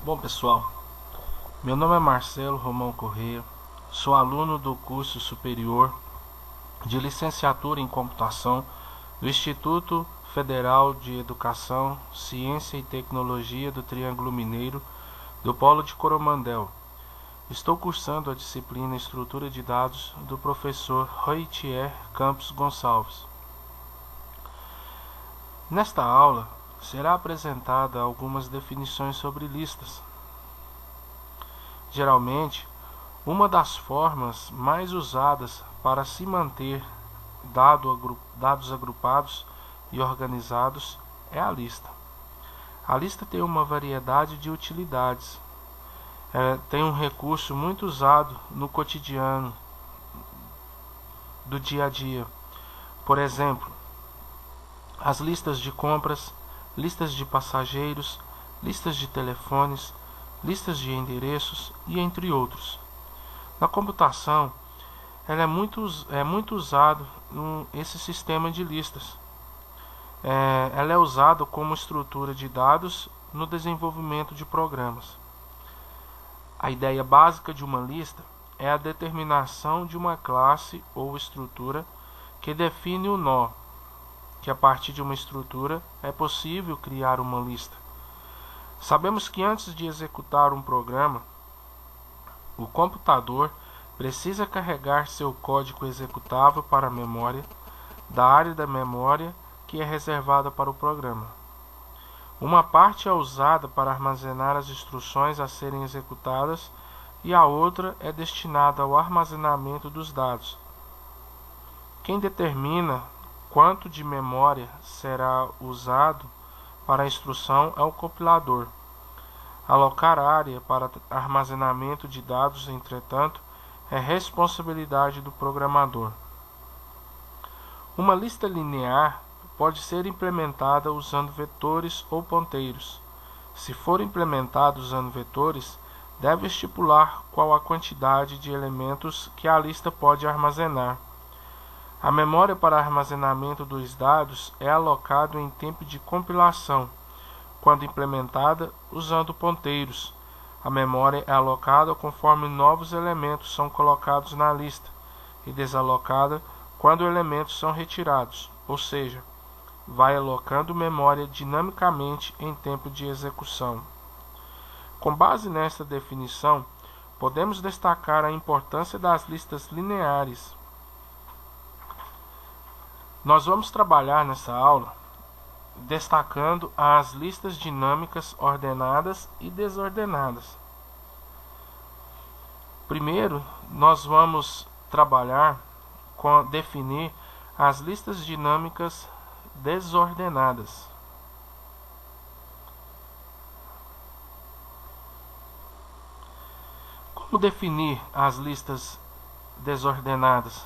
Bom, pessoal, meu nome é Marcelo Romão Correia, sou aluno do curso superior de licenciatura em computação do Instituto Federal de Educação, Ciência e Tecnologia do Triângulo Mineiro, do Polo de Coromandel. Estou cursando a disciplina Estrutura de Dados do professor Roitier Campos Gonçalves. Nesta aula, será apresentada algumas definições sobre listas. Geralmente, uma das formas mais usadas para se manter dados agrupados e organizados é a lista. A lista tem uma variedade de utilidades. Tem um recurso muito usado no cotidiano do dia a dia. Por exemplo, as listas de compras, listas de passageiros, listas de telefones, listas de endereços e entre outros. Na computação, é muito usado esse sistema de listas. Ela é usada como estrutura de dados no desenvolvimento de programas. A ideia básica de uma lista é a determinação de uma classe ou estrutura que define o nó, que a partir de uma estrutura é possível criar uma lista. Sabemos que antes de executar um programa, o computador precisa carregar seu código executável para a memória da área da memória que é reservada para o programa. Uma parte é usada para armazenar as instruções a serem executadas e a outra é destinada ao armazenamento dos dados. Quem determina quanto de memória será usado para a instrução é o compilador. Alocar área para armazenamento de dados, entretanto, é responsabilidade do programador. Uma lista linear pode ser implementada usando vetores ou ponteiros. Se for implementada usando vetores, deve estipular qual a quantidade de elementos que a lista pode armazenar. A memória para armazenamento dos dados é alocada em tempo de compilação, quando implementada usando ponteiros. A memória é alocada conforme novos elementos são colocados na lista e desalocada quando elementos são retirados, ou seja, vai alocando memória dinamicamente em tempo de execução. Com base nesta definição, podemos destacar a importância das listas lineares. Nós vamos trabalhar nessa aula destacando as listas dinâmicas ordenadas e desordenadas. Primeiro, nós vamos trabalhar com definir as listas dinâmicas desordenadas. Como definir as listas desordenadas?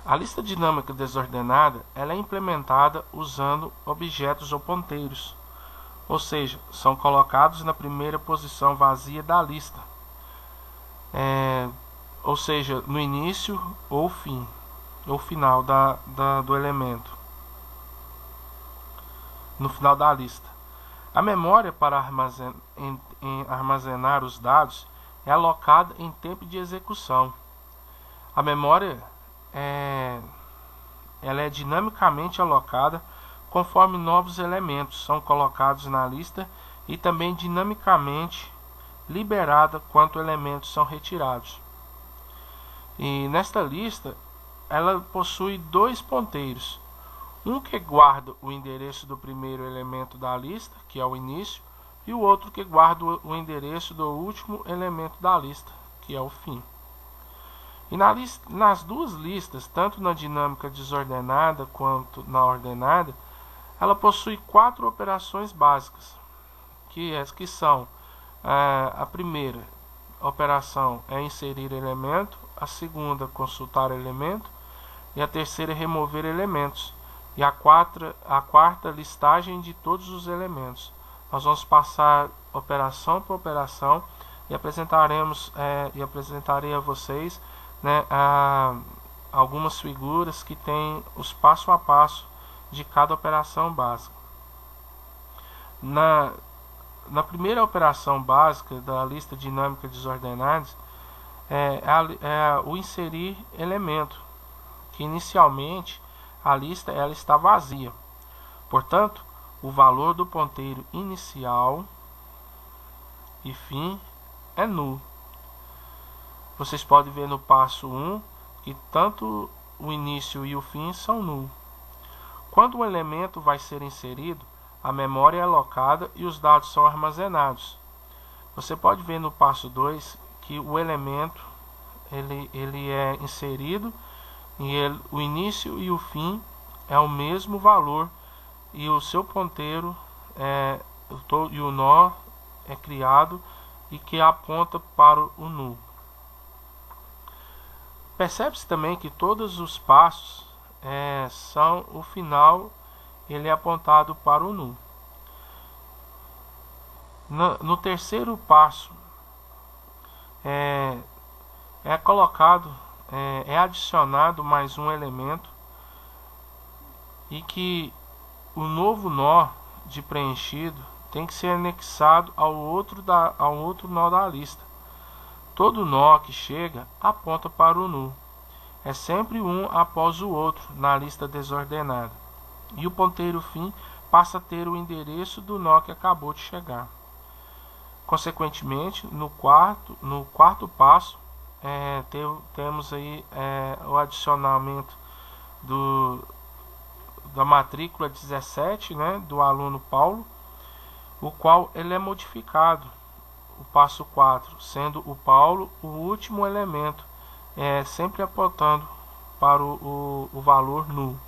A lista dinâmica desordenada ela é implementada usando objetos ou ponteiros, ou seja, são colocados na primeira posição vazia da lista, ou seja, no início ou fim, ou final do elemento, no final da lista. A memória para armazenar os dados é alocada em tempo de execução. A memória ela é dinamicamente alocada conforme novos elementos são colocados na lista e também dinamicamente liberada quando elementos são retirados. E nesta lista, ela possui dois ponteiros, um que guarda o endereço do primeiro elemento da lista, que é o início, e o outro que guarda o endereço do último elemento da lista, que é o fim. E nas duas listas, tanto na dinâmica desordenada quanto na ordenada, ela possui 4 operações básicas, que são a primeira operação é inserir elemento, a segunda consultar elemento, e a terceira é remover elementos, e a quarta listagem de todos os elementos. Nós vamos passar operação por operação e apresentarei a vocês algumas figuras que têm os passo a passo de cada operação básica. Na primeira operação básica da lista dinâmica desordenada é o inserir elemento, que inicialmente a lista ela está vazia. Portanto, o valor do ponteiro inicial e fim é nulo. Vocês podem ver no passo 1 que tanto o início e o fim são nulos. Quando um elemento vai ser inserido, a memória é alocada e os dados são armazenados. Você pode ver no passo 2 que o elemento ele é inserido e o início e o fim é o mesmo valor e o seu ponteiro e o nó é criado e que aponta para o nulo. Percebe-se também que todos os passos são o final, ele é apontado para o nulo. No terceiro passo é adicionado mais um elemento e que o novo nó de preenchido tem que ser anexado ao outro nó da lista. Todo nó que chega aponta para o nulo. É sempre um após o outro na lista desordenada. E o ponteiro fim passa a ter o endereço do nó que acabou de chegar. Consequentemente, no quarto passo, temos aí o adicionamento da matrícula 17, né, do aluno Paulo, o qual ele é modificado, o passo 4, sendo o Paulo o último elemento, sempre apontando para o valor nulo.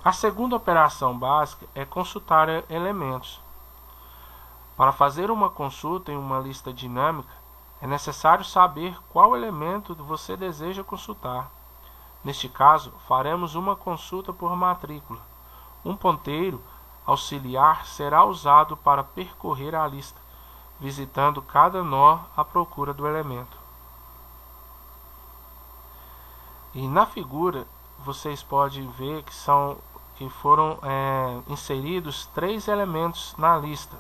A segunda operação básica é consultar elementos. Para fazer uma consulta em uma lista dinâmica, é necessário saber qual elemento você deseja consultar. Neste caso, faremos uma consulta por matrícula. Um ponteiro auxiliar será usado para percorrer a lista, visitando cada nó à procura do elemento. E na figura, vocês podem ver que foram inseridos 3 elementos na lista.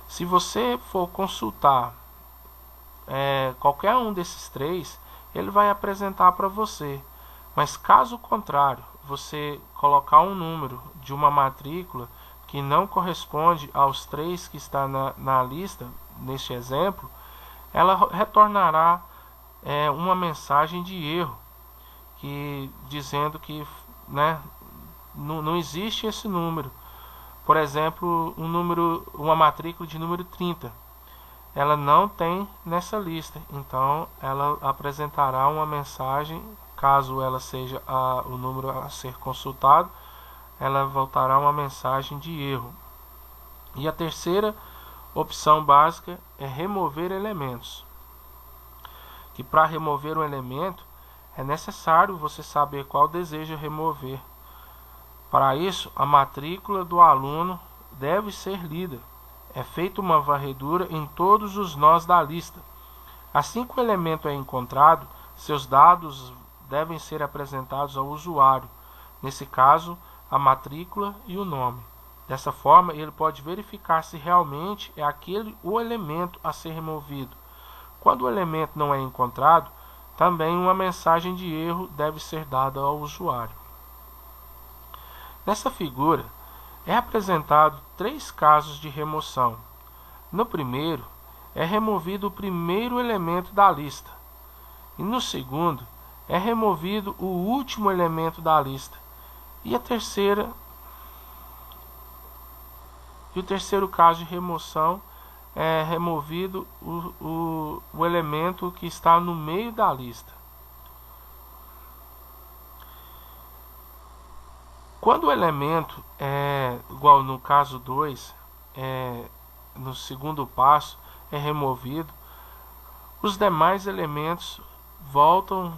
Se você for consultar qualquer um desses 3, ele vai apresentar para você. Mas caso contrário, você colocar um número de uma matrícula que não corresponde aos 3 que está na lista, neste exemplo, ela retornará uma mensagem de erro, dizendo que não existe esse número. Por exemplo, uma matrícula de número 30, ela não tem nessa lista, então ela apresentará uma mensagem. Caso ela seja o número a ser consultado, ela voltará uma mensagem de erro. E a terceira opção básica é remover elementos. Que para remover um elemento é necessário você saber qual deseja remover. Para isso, a matrícula do aluno deve ser lida. É feita uma varredura em todos os nós da lista. Assim que o elemento é encontrado, seus dados devem ser apresentados ao usuário, nesse caso, a matrícula e o nome. Dessa forma, ele pode verificar se realmente é o elemento a ser removido. Quando o elemento não é encontrado, também uma mensagem de erro deve ser dada ao usuário. Nessa figura, é apresentado 3 casos de remoção. No primeiro, é removido o primeiro elemento da lista. E no segundo, é removido o último elemento da lista. E o terceiro caso de remoção é removido o elemento que está no meio da lista. Quando o elemento igual no caso 2, no segundo passo, é removido, os demais elementos voltam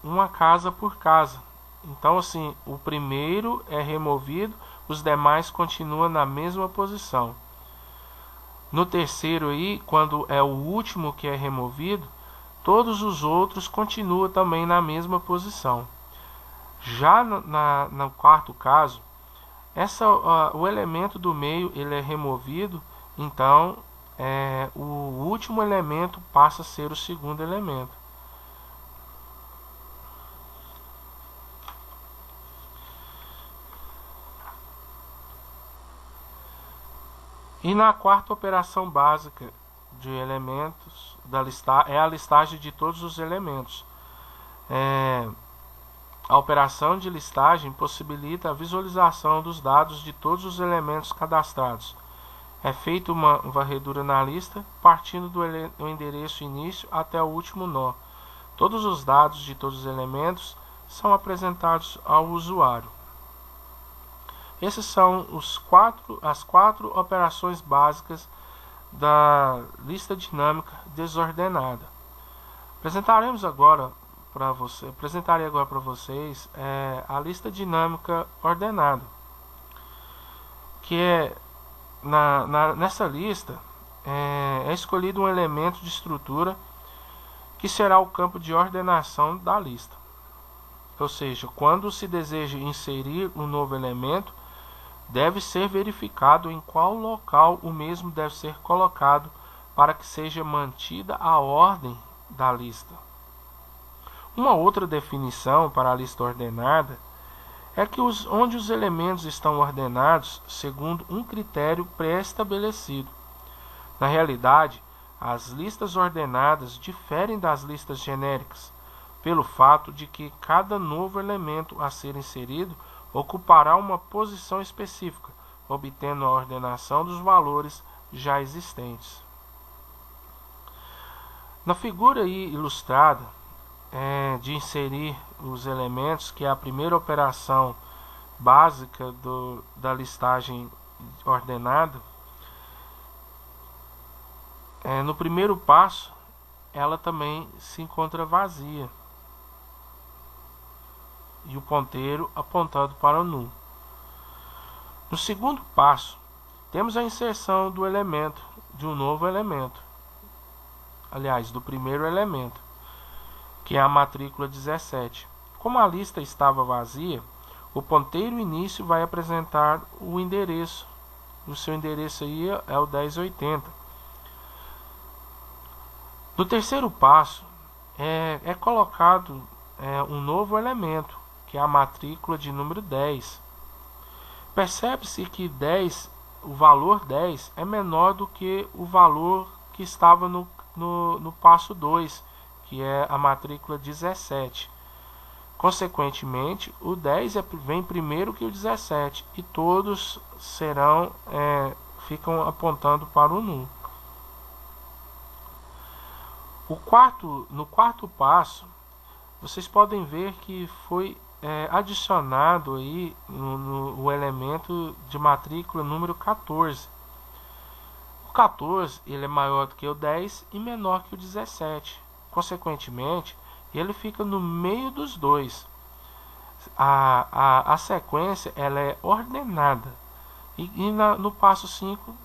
uma casa por casa. Então, assim, o primeiro é removido, os demais continuam na mesma posição. No terceiro aí, quando é o último que é removido, todos os outros continuam também na mesma posição. Já no quarto caso, o elemento do meio ele é removido, então o último elemento passa a ser o segundo elemento. E na quarta operação básica de elementos da lista é a listagem de todos os elementos. A operação de listagem possibilita a visualização dos dados de todos os elementos cadastrados. É feita uma varredura na lista, partindo do endereço início até o último nó. Todos os dados de todos os elementos são apresentados ao usuário. Essas são as quatro operações básicas da lista dinâmica desordenada. Apresentarei agora para vocês a lista dinâmica ordenada, que é nessa lista é escolhido um elemento de estrutura que será o campo de ordenação da lista. Ou seja, quando se deseja inserir um novo elemento, deve ser verificado em qual local o mesmo deve ser colocado para que seja mantida a ordem da lista. Uma outra definição para a lista ordenada é que onde os elementos estão ordenados segundo um critério pré-estabelecido. Na realidade, as listas ordenadas diferem das listas genéricas, pelo fato de que cada novo elemento a ser inserido ocupará uma posição específica, obtendo a ordenação dos valores já existentes. Na figura aí ilustrada, de inserir os elementos, que é a primeira operação básica da listagem ordenada, no primeiro passo, ela também se encontra vazia e o ponteiro apontado para o null. No segundo passo, temos a inserção do elemento, de um novo elemento, aliás, do primeiro elemento, que é a matrícula 17. Como a lista estava vazia, o ponteiro início vai apresentar o endereço. O seu endereço aí é o 1080. No terceiro passo, é colocado um novo elemento, que é a matrícula de número 10. Percebe-se que o valor 10 é menor do que o valor que estava no passo 2, que é a matrícula 17. Consequentemente, o 10 vem primeiro que o 17 e todos ficam apontando para o null. No quarto passo, vocês podem ver que foi adicionado aí o elemento de matrícula número 14. O 14 ele é maior do que o 10 e menor que o 17. Consequentemente, ele fica no meio dos dois. A sequência ela é ordenada e no passo 5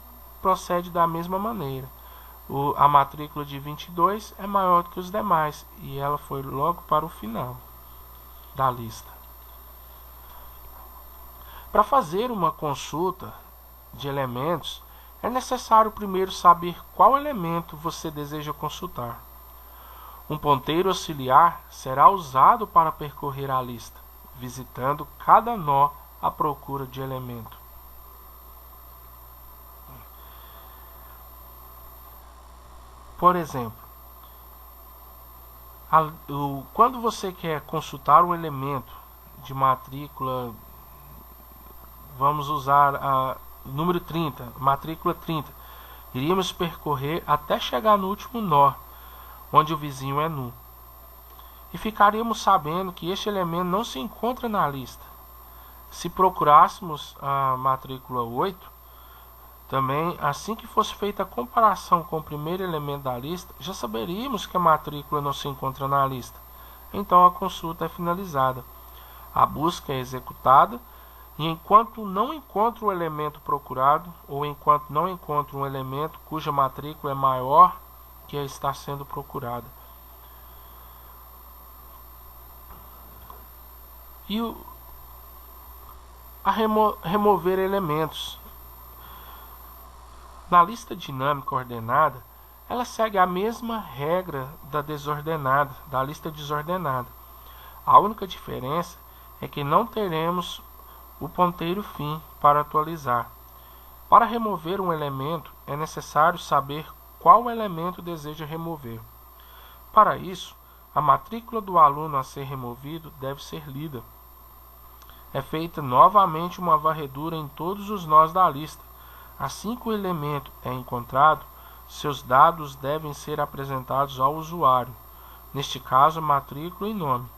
procede da mesma maneira. A matrícula de 22 é maior do que os demais e ela foi logo para o final da lista. Para fazer uma consulta de elementos, é necessário primeiro saber qual elemento você deseja consultar. Um ponteiro auxiliar será usado para percorrer a lista, visitando cada nó à procura de elemento. Por exemplo, quando você quer consultar um elemento de matrícula, vamos usar a número 30, matrícula 30, iríamos percorrer até chegar no último nó, onde o vizinho é null. E ficaríamos sabendo que este elemento não se encontra na lista. Se procurássemos a matrícula 8, também, assim que fosse feita a comparação com o primeiro elemento da lista, já saberíamos que a matrícula não se encontra na lista. Então a consulta é finalizada. A busca é executada e enquanto não encontra o elemento procurado, ou enquanto não encontra um elemento cuja matrícula é maior que a está sendo procurada, E remover elementos. Na lista dinâmica ordenada, ela segue a mesma regra da lista desordenada. A única diferença é que não teremos o ponteiro fim para atualizar. Para remover um elemento, é necessário saber qual elemento deseja remover. Para isso, a matrícula do aluno a ser removido deve ser lida. É feita novamente uma varredura em todos os nós da lista. Assim que o elemento é encontrado, seus dados devem ser apresentados ao usuário, neste caso, matrícula e nome.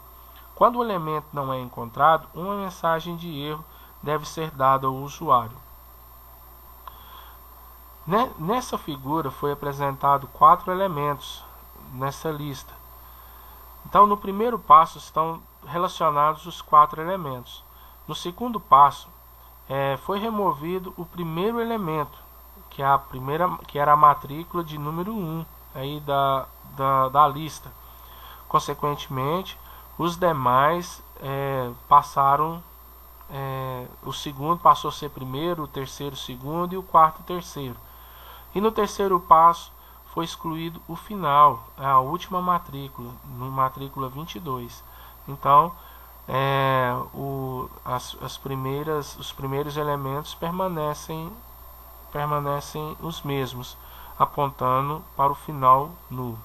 Quando o elemento não é encontrado, uma mensagem de erro deve ser dada ao usuário. Nessa figura foi apresentado 4 elementos nessa lista. Então, no primeiro passo estão relacionados os 4 elementos. No segundo passo, foi removido o primeiro elemento, que era a matrícula de número 1 aí da lista. Consequentemente, os demais passaram. O segundo passou a ser primeiro, o terceiro segundo e o quarto terceiro. E no terceiro passo foi excluído o final, a última matrícula, no matrícula 22. Então, os primeiros elementos permanecem os mesmos, apontando para o final nulo.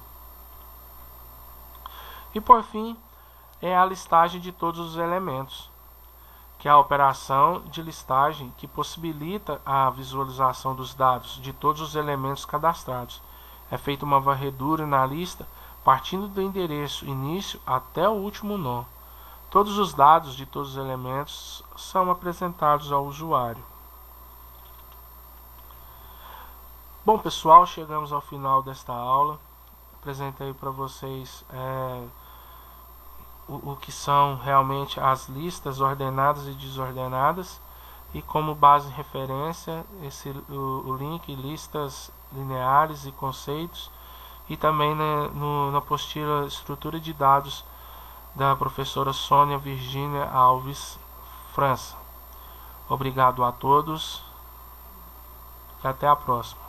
E por fim, é a listagem de todos os elementos, que é a operação de listagem que possibilita a visualização dos dados de todos os elementos cadastrados. É feita uma varredura na lista partindo do endereço início até o último nó. Todos os dados de todos os elementos são apresentados ao usuário. Bom, pessoal, chegamos ao final desta aula. Apresentei para vocês o que são realmente as listas ordenadas e desordenadas, e como base de referência o link listas lineares e conceitos, e também na apostila Estrutura de Dados da professora Sônia Virgínia Alves França. Obrigado a todos e até a próxima.